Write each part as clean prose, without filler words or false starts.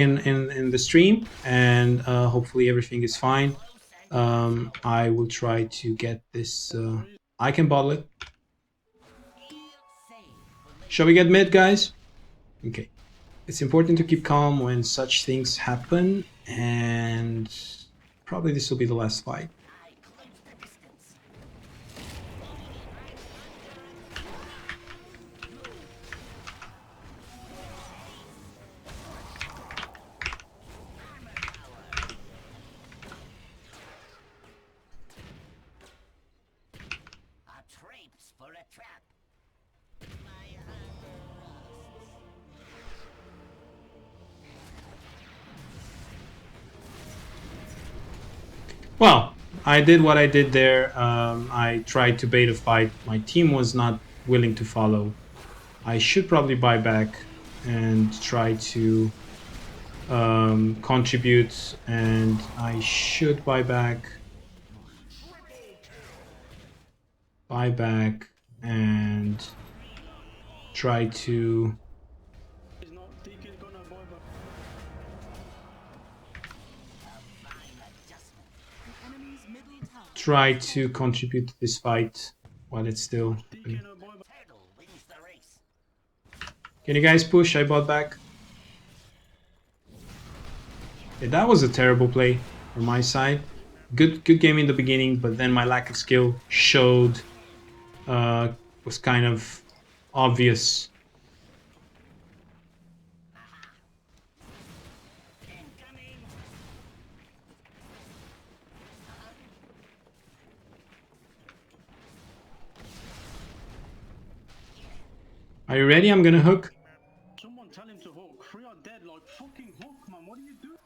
in the stream, and hopefully everything is fine. I will try to get this. I can bottle it. Shall we get mid, guys? Okay. It's important to keep calm when such things happen, and probably this will be the last fight. Well, I did what I did there. I tried to bait a fight. My team was not willing to follow. I should probably buy back and try to contribute, and I should buy back and try to contribute to this fight while it's still happening. Can you guys push? I bought back. Yeah, that was a terrible play from my side. Good game in the beginning, but then my lack of skill showed. Was kind of obvious. Are you ready? I'm gonna hook. Someone tell him to hook. Three are dead, like fucking hook, man. What are you doing?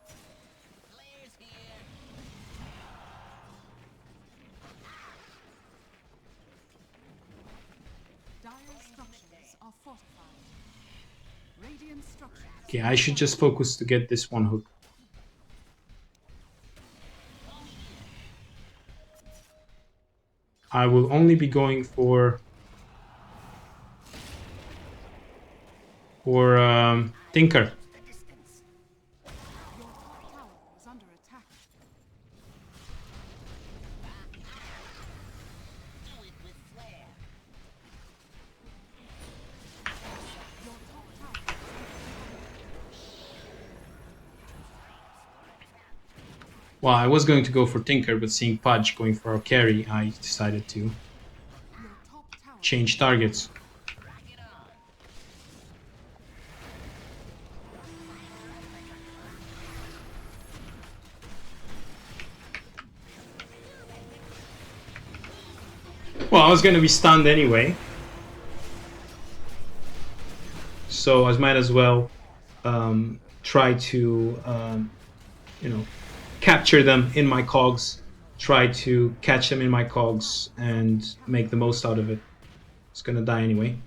Okay, I should just focus to get this one hook. I will only be going for Tinker. Well, I was going to go for Tinker, but seeing Pudge going for a carry, I decided to change targets. Well, I was going to be stunned anyway, so I might as well try to, capture them in my cogs, try to catch them in my cogs and make the most out of it. It's gonna die anyway.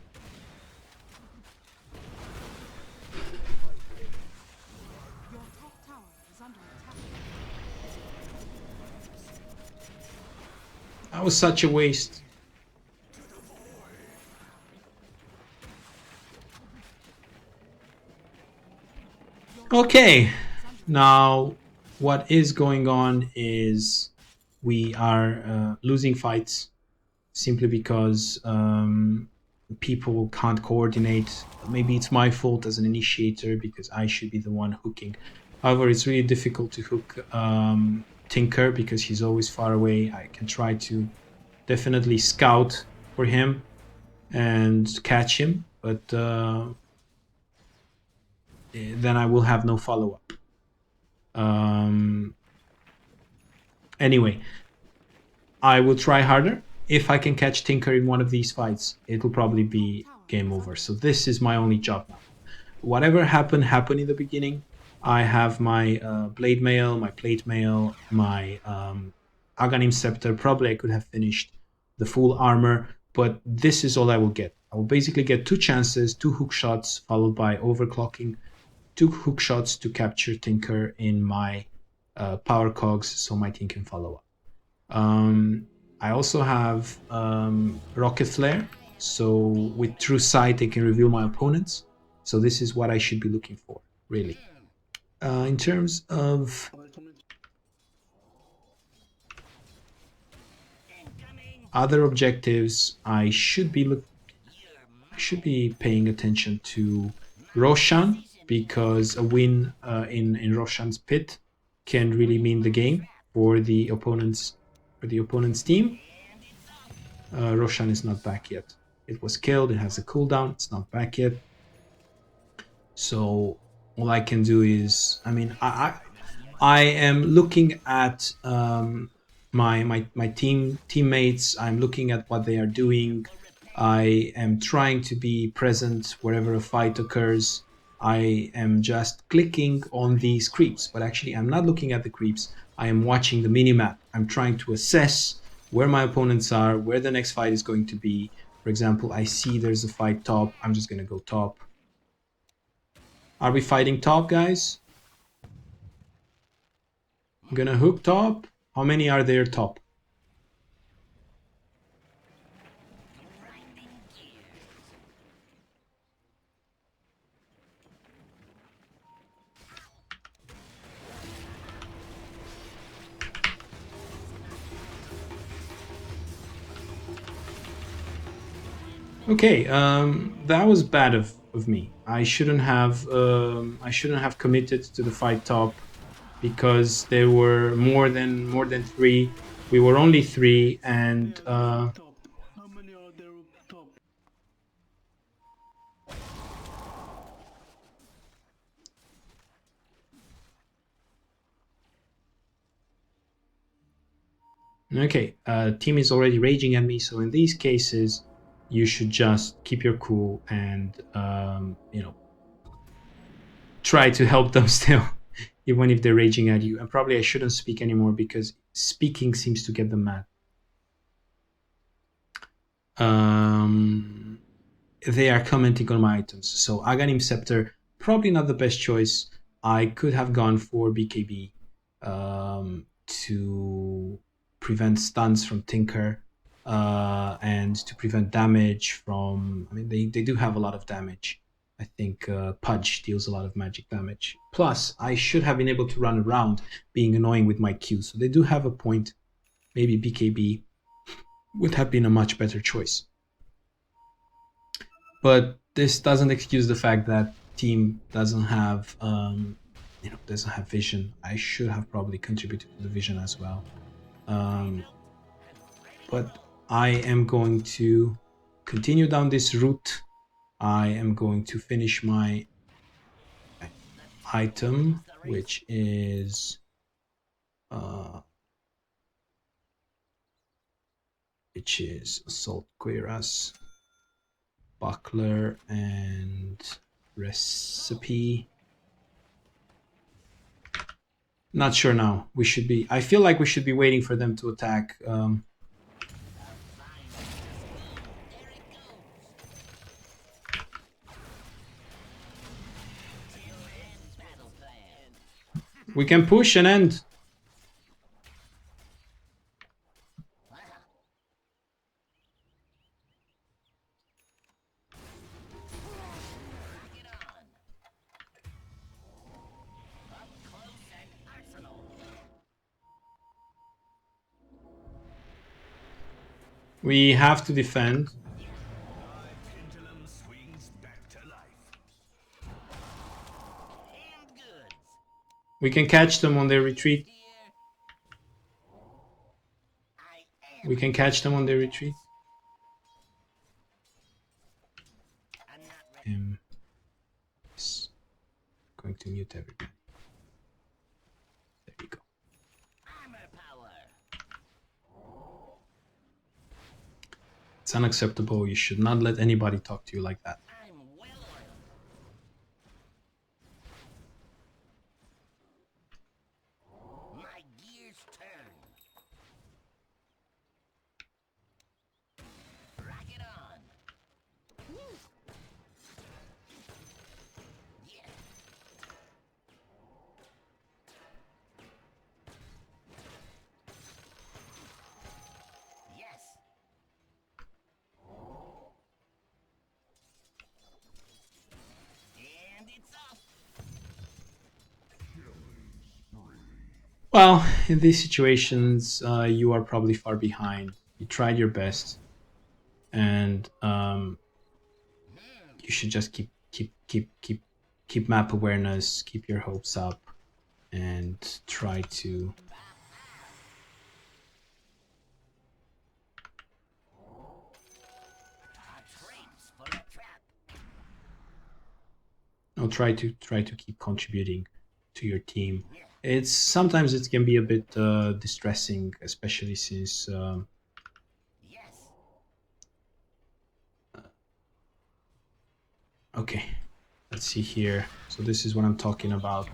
That was such a waste. Okay, now what is going on is we are losing fights simply because people can't coordinate. Maybe it's my fault as an initiator because I should be the one hooking. However, it's really difficult to hook Tinker because he's always far away. I can try to definitely scout for him and catch him, but then I will have no follow-up. Anyway, I will try harder. If I can catch Tinker in one of these fights, it will probably be game over. So this is my only job now. Whatever happened in the beginning. I have my Blade Mail, my Plate Mail, my Aghanim Scepter. Probably I could have finished the full armor, but this is all I will get. I will basically get 2 chances, 2 hook shots, followed by overclocking, 2 hook shots to capture Tinker in my power cogs so my team can follow up. I also have Rocket Flare, so with True Sight I can reveal my opponents. So this is what I should be looking for, really. In terms of other objectives, I should be paying attention to Roshan, because a win in Roshan's pit can really mean the game for the opponent's team. Roshan is not back yet. It was killed. It has a cooldown. It's not back yet. So all I can do is, I mean, I am looking at my teammates. I'm looking at what they are doing. I am trying to be present wherever a fight occurs. I am just clicking on these creeps, but actually I'm not looking at the creeps. I am watching the minimap. I'm trying to assess where my opponents are, where the next fight is going to be. For example, I see there's a fight top. I'm just going to go top. Are we fighting top, guys? I'm going to hook top. How many are there top? Okay, that was bad of me. I shouldn't have committed to the fight top, because there were more than three. We were only three, and How many are there up top? okay, team is already raging at me. So in these cases, you should just keep your cool and try to help them still, even if they're raging at you. And probably I shouldn't speak anymore, because speaking seems to get them mad. They are commenting on my items. So Aghanim Scepter, probably not the best choice. I could have gone for BKB to prevent stuns from Tinker, and to prevent damage from... I mean, they do have a lot of damage. I think Pudge deals a lot of magic damage. Plus, I should have been able to run around, being annoying with my Q. So they do have a point. Maybe BKB would have been a much better choice. But this doesn't excuse the fact that team doesn't have vision. I should have probably contributed to the vision as well. But I am going to continue down this route. I am going to finish my item, which is Assault Cuirass, Buckler, and Recipe. Not sure now. I feel like we should be waiting for them to attack. We can push and end. We have to defend. We can catch them on their retreat. We can catch them on their retreat. Yes. Going to mute everybody. There we go. It's unacceptable. You should not let anybody talk to you like that. Well, in these situations, you are probably far behind. You tried your best, and you should just keep map awareness, keep your hopes up, and try to try to keep contributing to your team. It's sometimes it can be a bit distressing, especially since okay, let's see here. So this is what I'm talking about.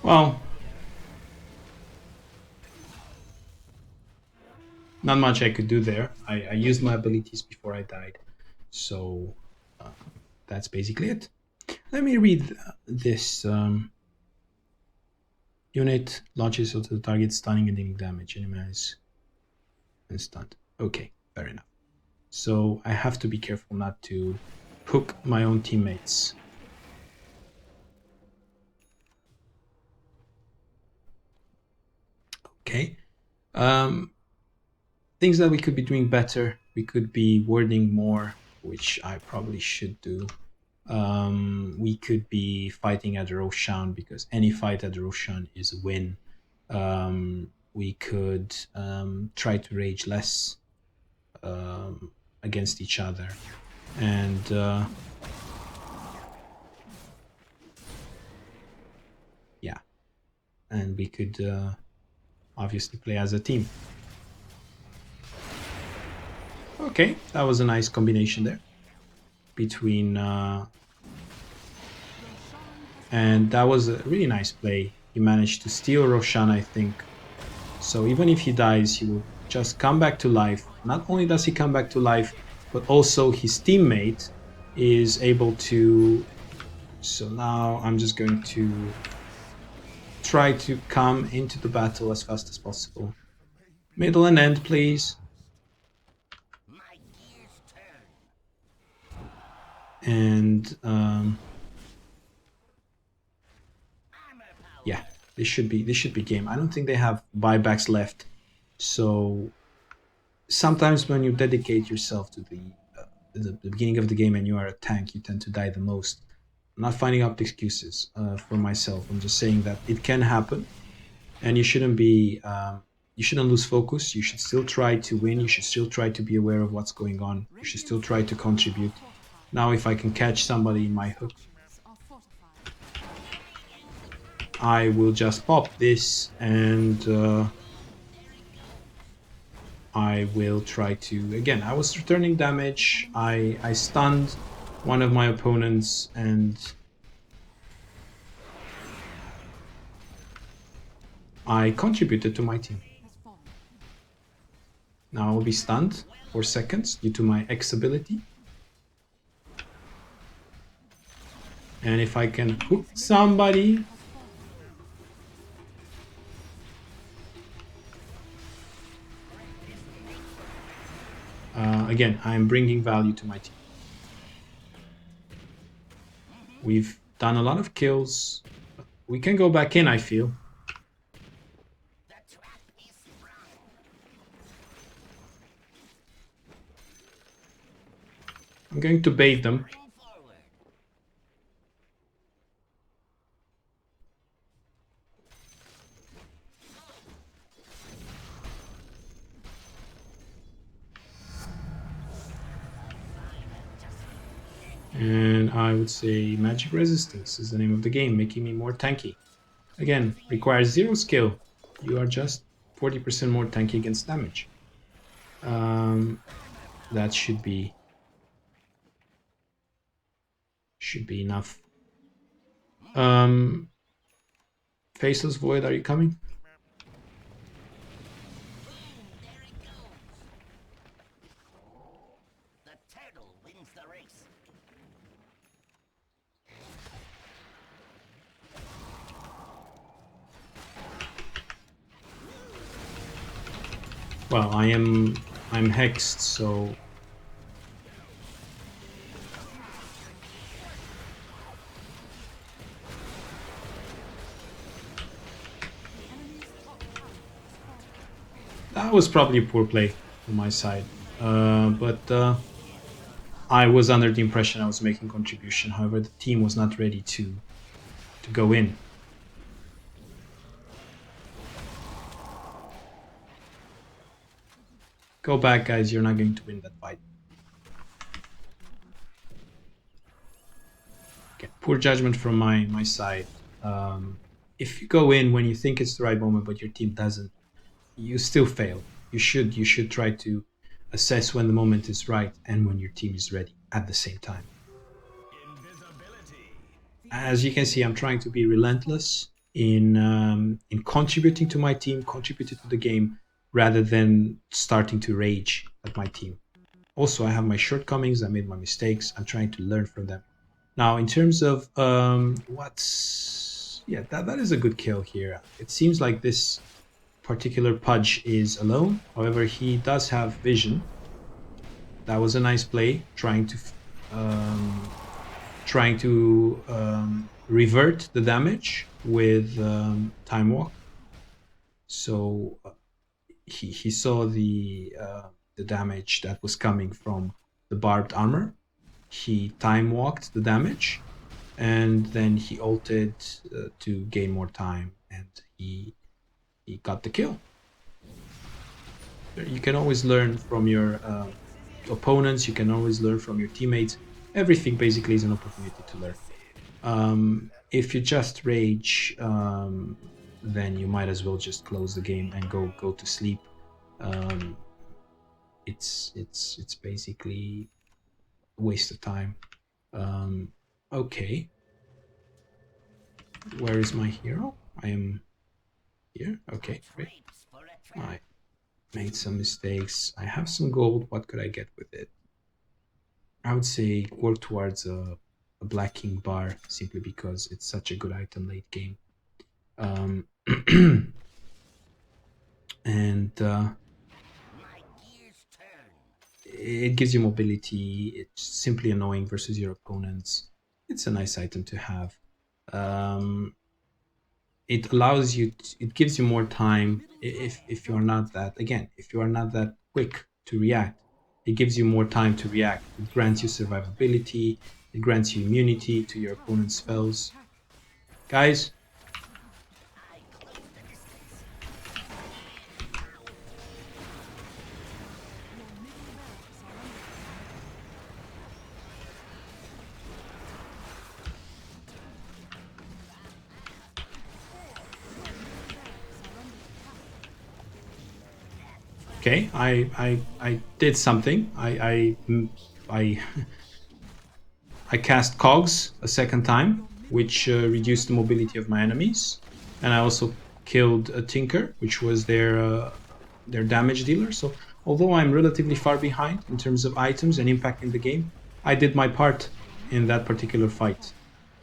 Well, not much I could do there. I used my abilities before I died, so that's basically it. Let me read this. Unit launches onto the target, stunning and dealing damage. Enemies and stunned. Okay, fair enough. So I have to be careful not to hook my own teammates. Okay. Things that we could be doing better. We could be wording more, which I probably should do. We could be fighting at Roshan because any fight at Roshan is a win. We could try to rage less against each other, and yeah, and we could obviously play as a team. Okay, that was a nice combination there between and that was a really nice play. He managed to steal Roshan, I think. So even if he dies, he will just come back to life. Not only does he come back to life, but also his teammate is able to... So now I'm just going to try to come into the battle as fast as possible. Middle and end, please. And yeah, this should be game. I don't think they have buybacks left. So sometimes when you dedicate yourself to the beginning of the game and you are a tank, you tend to die the most. I'm not finding out excuses for myself. I'm just saying that it can happen, and you shouldn't be you shouldn't lose focus. You should still try to win. You should still try to be aware of what's going on. You should still try to contribute. Now if I can catch somebody in my hook, I will just pop this and I will try to... Again, I was returning damage. I stunned one of my opponents and I contributed to my team. Now I will be stunned for seconds due to my X ability. And if I can hook somebody... again, I'm bringing value to my team. We've done a lot of kills. We can go back in, I feel. I'm going to bait them. And I would say magic resistance is the name of the game, making me more tanky. Again, requires 0 skill. You are just 40% more tanky against damage. That should be enough. Faceless Void, are you coming? Well, I'm hexed, so that was probably a poor play on my side. But I was under the impression I was making contribution. However, the team was not ready to go in. Go back, guys. You're not going to win that fight. Okay, poor judgment from my side. If you go in when you think it's the right moment, but your team doesn't, you still fail. You should try to assess when the moment is right and when your team is ready at the same time. As you can see, I'm trying to be relentless in contributing to my team, contributing to the game, rather than starting to rage at my team. Also, I have my shortcomings. I made my mistakes. I'm trying to learn from them. Now, in terms of that is a good kill here. It seems like this particular Pudge is alone. However, he does have vision. That was a nice play, trying to revert the damage with Time Walk. So he saw the damage that was coming from the barbed armor. He time walked the damage, and then he ulted to gain more time, and he got the kill. You can always learn from your opponents. You can always learn from your teammates. Everything basically is an opportunity to learn. If you just rage, then you might as well just close the game and go to sleep. It's basically a waste of time. Okay. Where is my hero? I am here. Okay, great. I made some mistakes. I have some gold. What could I get with it? I would say work towards a Black King bar, simply because it's such a good item late game. And it gives you mobility. It's simply annoying versus your opponents. It's a nice item to have. It allows you it gives you more time if you're not that, again, if you are not that quick to react. It gives you more time to react. It grants you survivability. It grants you immunity to your opponent's spells. Guys, okay, I did something. I I cast Cogs a second time, which reduced the mobility of my enemies, and I also killed a Tinker, which was their damage dealer. So although I'm relatively far behind in terms of items and impacting the game, I did my part in that particular fight.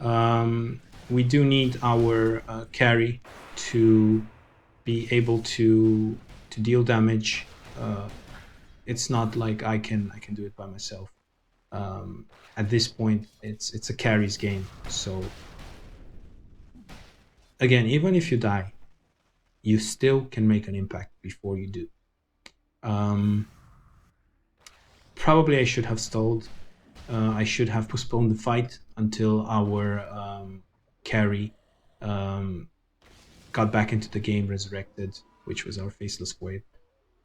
We do need our carry to be able to deal damage. It's not like I can do it by myself. At this point, it's a carries game. So again, even if you die, you still can make an impact before you do. Probably I should have stalled. I should have postponed the fight until our carry got back into the game, resurrected, which was our Faceless Void.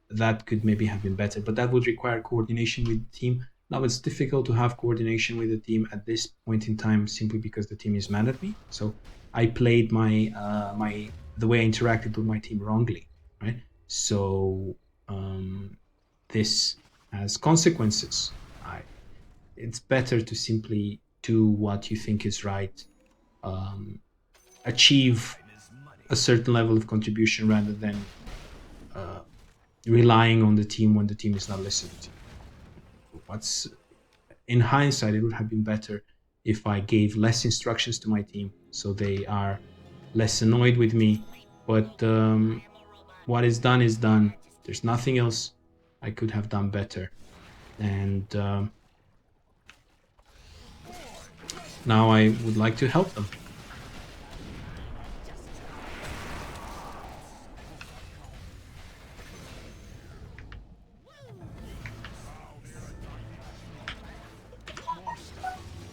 That could maybe have been better, but that would require coordination with the team. Now it's difficult to have coordination with the team at this point in time simply because the team is mad at me. So I played the way I interacted with my team wrongly, right? So this has consequences. It's better to simply do what you think is right, achieve a certain level of contribution rather than relying on the team when the team is not listening to you. What's in hindsight, it would have been better if I gave less instructions to my team so they are less annoyed with me. But what is done is done. There's nothing else I could have done better. And now I would like to help them.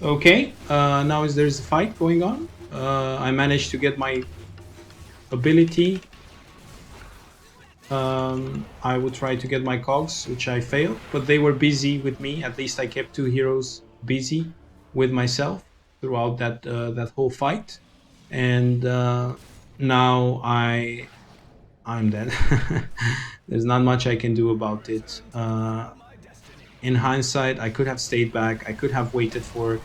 Okay, now there's a fight going on. I managed to get my ability. I would try to get my cogs, which I failed, but they were busy with me. At least I kept two heroes busy with myself throughout that whole fight, and now I'm dead. There's not much I can do about it. In hindsight, I could have stayed back. I could have waited for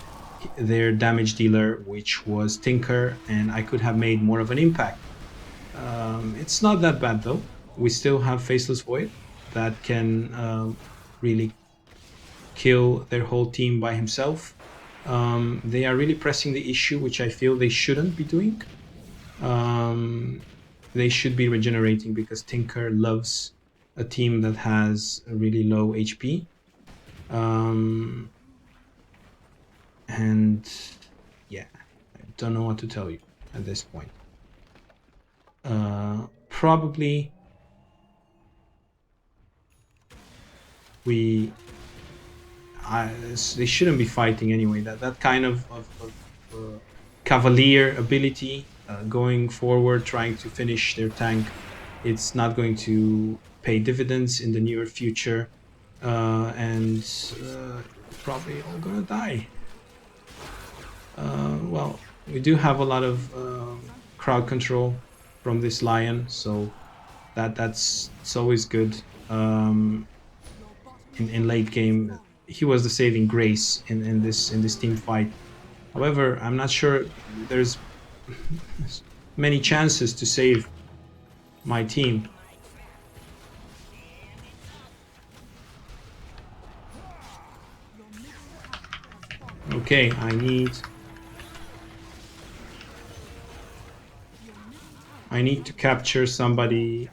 their damage dealer, which was Tinker, and I could have made more of an impact. It's not that bad though. We still have Faceless Void that can really kill their whole team by himself. They are really pressing the issue, which I feel they shouldn't be doing. They should be regenerating because Tinker loves a team that has a really low HP. And yeah, I don't know what to tell you at this point. Probably they shouldn't be fighting anyway. That kind of cavalier ability, going forward, trying to finish their tank, it's not going to pay dividends in the near future, and probably all gonna die. Well, we do have a lot of crowd control from this Lion, so that's always good. In late game, he was the saving grace in this team fight. However, I'm not sure there's many chances to save my team. Okay, I need to capture somebody.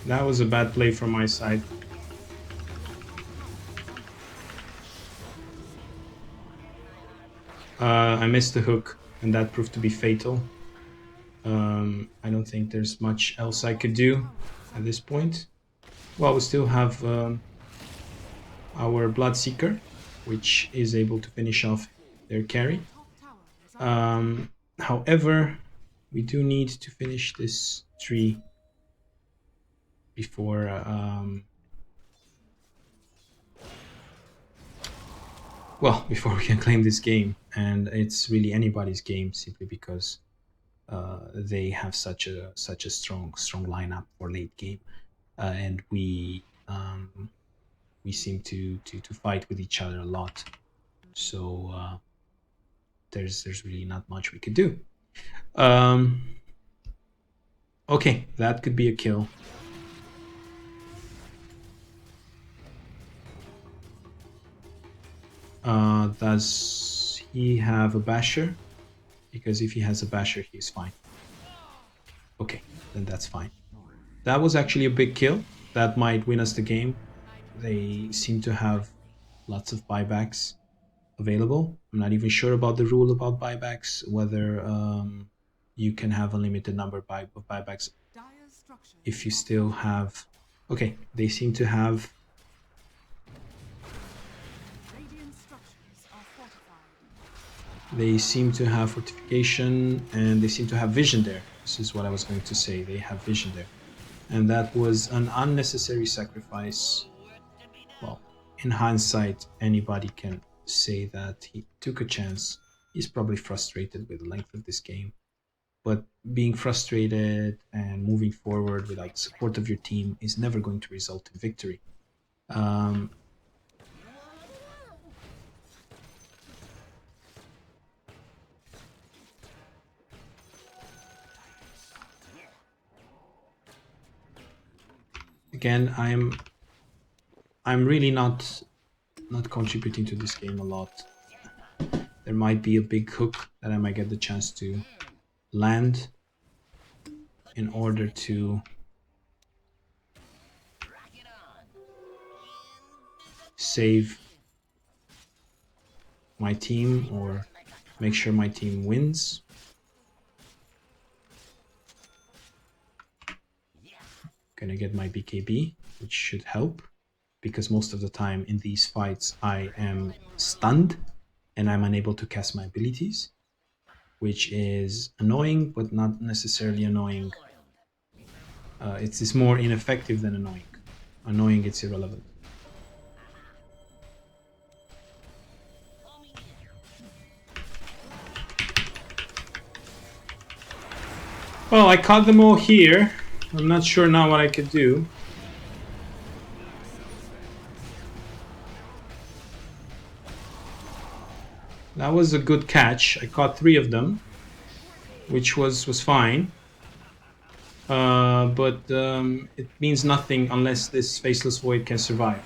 That was a bad play from my side. I missed the hook, and that proved to be fatal. I don't think there's much else I could do at this point. Well, we still have our Bloodseeker, which is able to finish off their carry. However, we do need to finish this tree before before we can claim this game, and it's really anybody's game simply because they have such a strong lineup for late game, and we seem to fight with each other a lot. So there's really not much we could do. Okay, that could be a kill. Does he have a basher? Because if he has a basher, he's fine. Okay, then that's fine. That was actually a big kill. That might win us the game. They seem to have lots of buybacks available. I'm not even sure about the rule about buybacks, whether you can have a limited number of buybacks if you still have... Okay, they seem to have... They seem to have fortification and they seem to have vision there. This is what I was going to say. They have vision there. And that was an unnecessary sacrifice. Well, in hindsight, anybody can say that he took a chance. He's probably frustrated with the length of this game. But being frustrated and moving forward without the support of your team is never going to result in victory. Again, I'm really not contributing to this game a lot. There might be a big hook that I might get the chance to land in order to save my team or make sure my team wins. Gonna get my BKB, which should help, because most of the time in these fights I am stunned and I'm unable to cast my abilities, which is annoying, but not necessarily annoying. It's more ineffective than annoying. Annoying, it's irrelevant. Well, I caught them all here. I'm not sure now what I could do. That was a good catch. I caught 3 of them, which was fine. But it means nothing unless this Faceless Void can survive.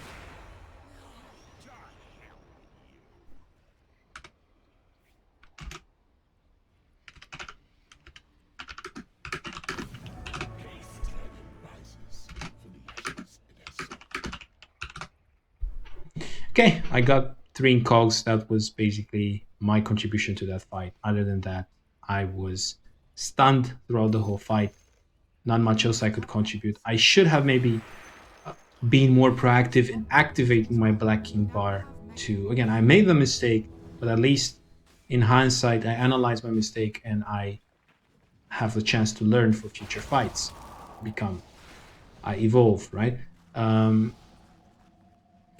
Okay, I got 3 in cogs. That was basically my contribution to that fight. Other than that, I was stunned throughout the whole fight. Not much else I could contribute. I should have maybe been more proactive in activating my Black King bar to... Again, I made the mistake, but at least in hindsight, I analyzed my mistake and I have the chance to learn for future fights. I evolve, right?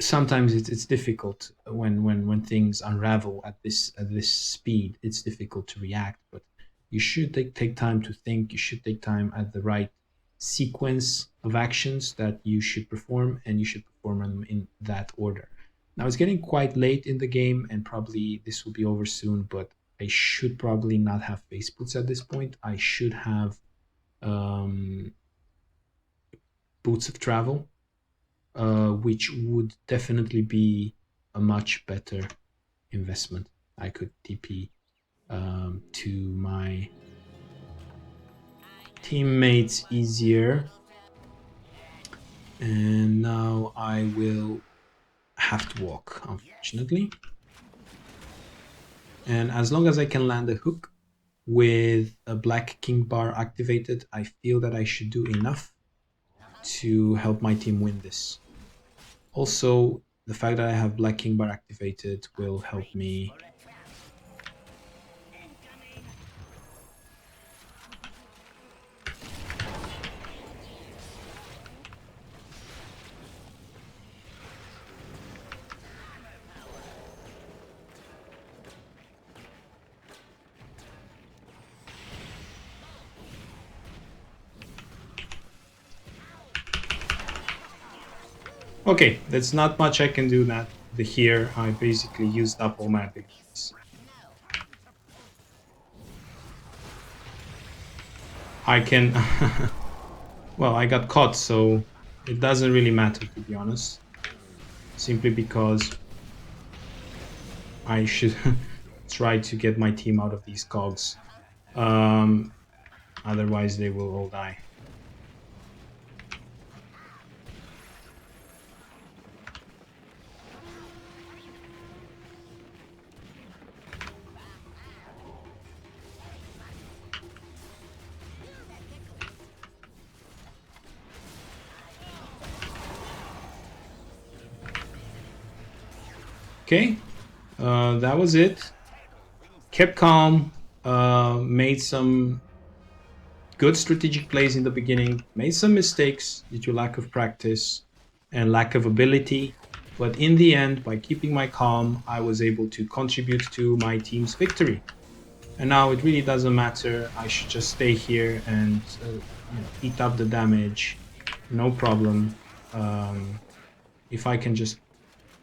Sometimes it's difficult when things unravel at this speed. It's difficult to react, but you should take time to think. You should take time at the right sequence of actions that you should perform, and you should perform them in that order. Now it's getting quite late in the game, and probably this will be over soon, but I should probably not have face boots at this point. I should have boots of travel, which would definitely be a much better investment. I could TP to my teammates easier. And now I will have to walk, unfortunately. And as long as I can land a hook with a Black King bar activated, I feel that I should do enough to help my team win this. Also, the fact that I have Black King bar activated will help me Okay, there's not much I can do here. I basically used up all my abilities. I can... well, I got caught, so it doesn't really matter, to be honest. Simply because I should try to get my team out of these cogs. Otherwise, they will all die. Okay, that was it. kept calm, made some good strategic plays in the beginning, made some mistakes due to lack of practice and lack of ability. But in the end, by keeping my calm, I was able to contribute to my team's victory. And now it really doesn't matter. I should just stay here and eat up the damage. No problem. If I can just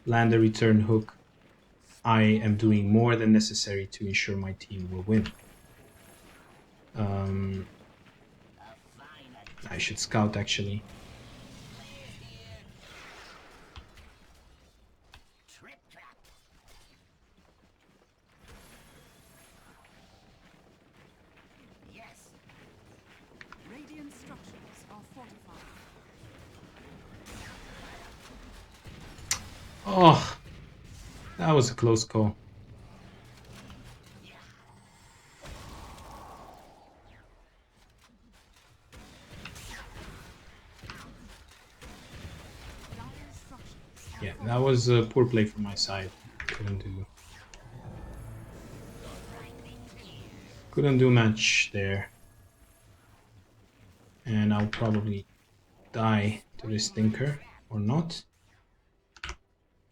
land a return hook, I am doing more than necessary to ensure my team will win. I should scout actually. Radiant structures are fortified. Oh, that was a close call. Yeah, that was a poor play from my side. Couldn't do much there. And I'll probably die to this Tinker, or not.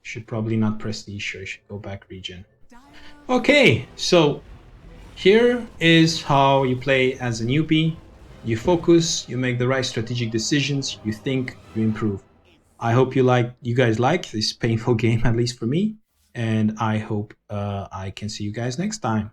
Should probably not press the issue, I should go back regen. Okay, so here is how you play as a newbie. You focus, you make the right strategic decisions, you think, you improve. I hope you guys like this painful game, at least for me, and I hope I can see you guys next time.